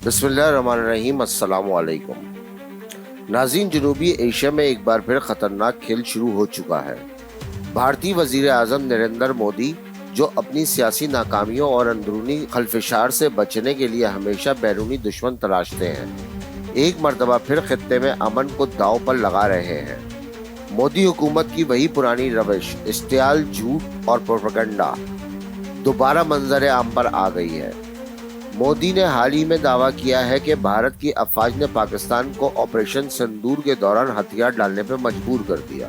बिस्मिल्लाहिर्रहमानिर्रहीम, अस्सलाम वालेकुम। नाज़रीन, जनूबी एशिया में एक बार फिर खतरनाक खेल शुरू हो चुका है। भारतीय वजीर आज़म नरेंद्र मोदी, जो अपनी सियासी नाकामियों और अंदरूनी खलफिशार से बचने के लिए हमेशा बैरूनी दुश्मन तलाशते हैं, एक मर्तबा फिर खित्ते में अमन को दांव पर लगा रहे हैं। मोदी हुकूमत की वही पुरानी रविश, इश्तियाल, झूठ और प्रोपेगेंडा दोबारा मंजर आम पर आ गई है। मोदी ने हाल ही में दावा किया है कि भारत की अफवाज ने पाकिस्तान को ऑपरेशन सिंदूर के दौरान हथियार डालने पर मजबूर कर दिया,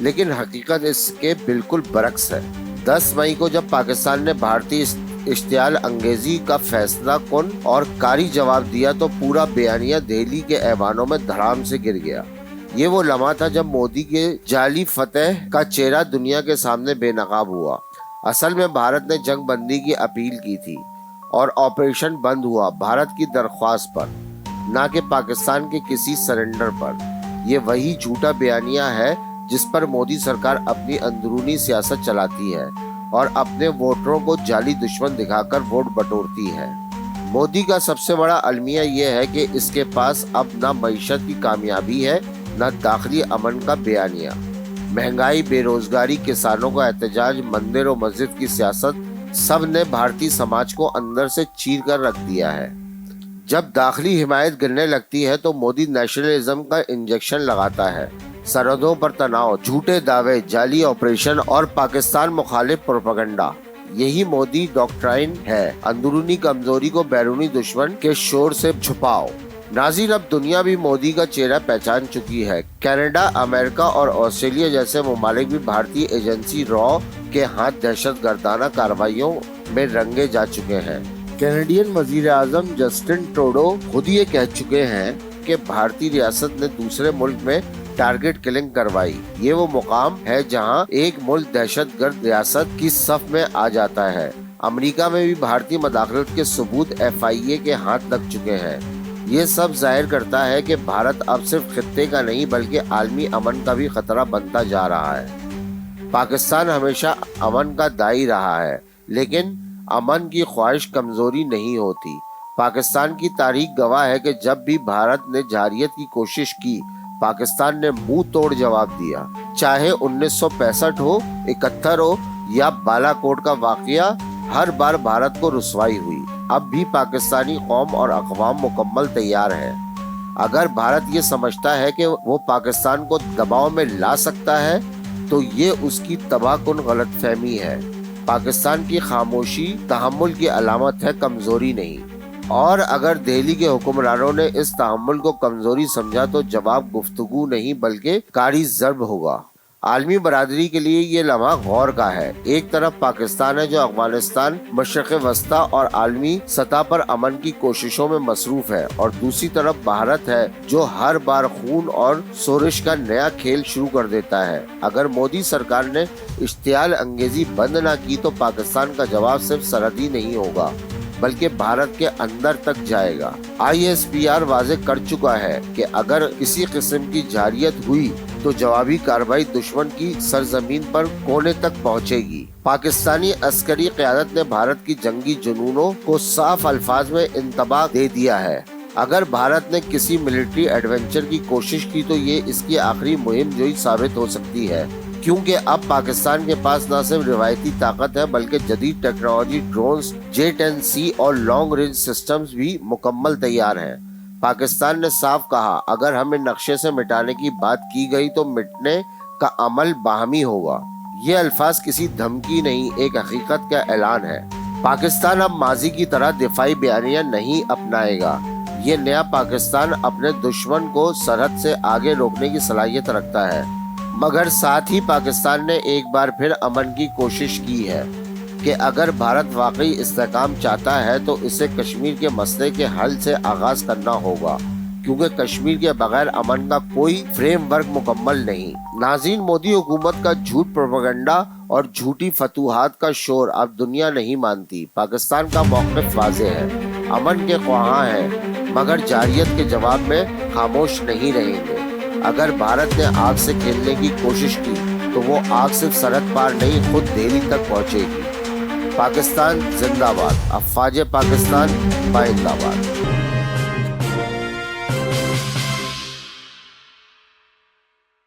लेकिन हकीकत इसके बिल्कुल बरक्स है। 10 मई को जब पाकिस्तान ने भारतीय इश्तियाल अंगेजी का फैसला कुन और कारी जवाब दिया तो पूरा बयानिया दिल्ली के ऐवानों में धड़ाम से गिर गया। ये वो लम्हा था जब मोदी के जाली फतेह का चेहरा दुनिया के सामने बेनकाब हुआ। असल में भारत ने जंग बंदी की अपील की थी और ऑपरेशन बंद हुआ भारत की दरख्वास्त पर, ना कि पाकिस्तान के किसी सरेंडर पर। ये वही झूठा बयानिया है जिस पर मोदी सरकार अपनी अंदरूनी सियासत चलाती है और अपने वोटरों को जाली दुश्मन दिखाकर वोट बटोरती है। मोदी का सबसे बड़ा अलमिया ये है कि इसके पास अब न मईशत की कामयाबी है, न दाखिली अमन का बयानिया। महंगाई, बेरोजगारी, किसानों का एहतजाज, मंदिर और मस्जिद की सियासत, सब ने भारतीय समाज को अंदर से चीर कर रख दिया है। जब दाखिली हिमायत गिरने लगती है तो मोदी नेशनलिज्म का इंजेक्शन लगाता है। सरहदों पर तनाव, झूठे दावे, जाली ऑपरेशन और पाकिस्तान मुखालिफ प्रोपेगेंडा, यही मोदी डॉक्ट्राइन है। अंदरूनी कमजोरी को बैरूनी दुश्मन के शोर से छुपाओ। नाज़रीन, अब दुनिया भी मोदी का चेहरा पहचान चुकी है। कनाडा, अमेरिका और ऑस्ट्रेलिया जैसे ममालिक भी भारतीय एजेंसी रॉ के हाथ दहशतगर्दाना कार्रवाइयों में रंगे जा चुके हैं। कैनेडियन वजीर आजम जस्टिन ट्रूडो खुद ये कह चुके हैं कि भारतीय रियासत ने दूसरे मुल्क में टारगेट किलिंग करवाई। ये वो मुकाम है जहां एक मुल्क दहशतगर्द रियासत की सफ में आ जाता है। अमेरिका में भी भारतीय मदाखलत के सबूत FIA के हाथ लग चुके हैं। ये सब जाहिर करता है कि भारत अब सिर्फ खित्ते का नहीं बल्कि आलमी अमन का भी खतरा बनता जा रहा है। पाकिस्तान हमेशा अमन का दाई रहा है, लेकिन अमन की ख्वाहिश कमजोरी नहीं होती। पाकिस्तान की तारीख गवाह है कि जब भी भारत ने जारियत की कोशिश की, पाकिस्तान ने मुंह तोड़ जवाब दिया। चाहे 1965 हो, 71 हो या बालाकोट का वाकया, हर बार भारत को रुसवाई हुई। अब भी पाकिस्तानी कौम और अक़वाम मुकम्मल तैयार है। अगर भारत ये समझता है कि वो पाकिस्तान को दबाव में ला सकता है तो ये उसकी तबाहकुन गलतफहमी है। पाकिस्तान की खामोशी तहम्मुल की अलामत है, कमजोरी नहीं। और अगर दिल्ली के हुक्मरानों ने इस तहम्मुल को कमजोरी समझा तो जवाब गुफ्तगू नहीं बल्कि कारी ज़र्ब होगा। आलमी बरादरी के लिए ये लम्हा गौर का है। एक तरफ पाकिस्तान है जो अफगानिस्तान, मशरक़ वस्ता और आलमी सतह पर अमन की कोशिशों में मसरूफ है, और दूसरी तरफ भारत है जो हर बार खून और शोरिश का नया खेल शुरू कर देता है। अगर मोदी सरकार ने इश्तियाल अंगेजी बंद न की तो पाकिस्तान का जवाब सिर्फ सरहदी नहीं होगा बल्कि भारत के अंदर तक जाएगा। ISPR वाज़े कर चुका है कि अगर किसी किस्म की जारियत हुई तो जवाबी कार्रवाई दुश्मन की सरजमीन पर कोने तक पहुंचेगी। पाकिस्तानी अस्करी क़यादत ने भारत की जंगी जुनूनों को साफ अल्फाज में इंतबाह दे दिया है। अगर भारत ने किसी मिलिट्री एडवेंचर की कोशिश की तो ये इसकी आखिरी मुहिम जोई साबित हो सकती है, क्योंकि अब पाकिस्तान के पास न सिर्फ रिवायती ताकत है बल्कि जदीद टेक्नोलॉजी, ड्रोन्स, J-10C और लॉन्ग रेंज सिस्टम्स भी मुकम्मल तैयार हैं। पाकिस्तान ने साफ कहा, अगर हमें नक्शे से मिटाने की बात की गई तो मिटने का अमल बाहमी होगा। ये अल्फाज किसी धमकी नहीं, एक हकीकत का ऐलान है। पाकिस्तान अब माजी की तरह दिफाई बयानिया नहीं अपनाएगा। ये नया पाकिस्तान अपने दुश्मन को सरहद से आगे रोकने की सलाहियत रखता है, मगर साथ ही पाकिस्तान ने एक बार फिर अमन की कोशिश की है कि अगर भारत वाकई इस्तेहकाम चाहता है तो इसे कश्मीर के मसले के हल से आगाज करना होगा, क्योंकि कश्मीर के बगैर अमन का कोई फ्रेमवर्क मुकम्मल नहीं। नाज़रीन, मोदी हुकूमत का झूठ प्रोपेगेंडा और झूठी फतूहात का शोर अब दुनिया नहीं मानती। पाकिस्तान का मौक़िफ़ वाज़े है, अमन के ख्वाहां हैं, मगर जारियत के जवाब में खामोश नहीं रहेंगे। अगर भारत ने आग से खेलने की कोशिश की तो वो आग सिर्फ सरहद पार नहीं, खुद दिल्ली तक पहुंचेगी। पाकिस्तान जिंदाबाद, अफवाज पाकिस्तान बाइंदाबाद।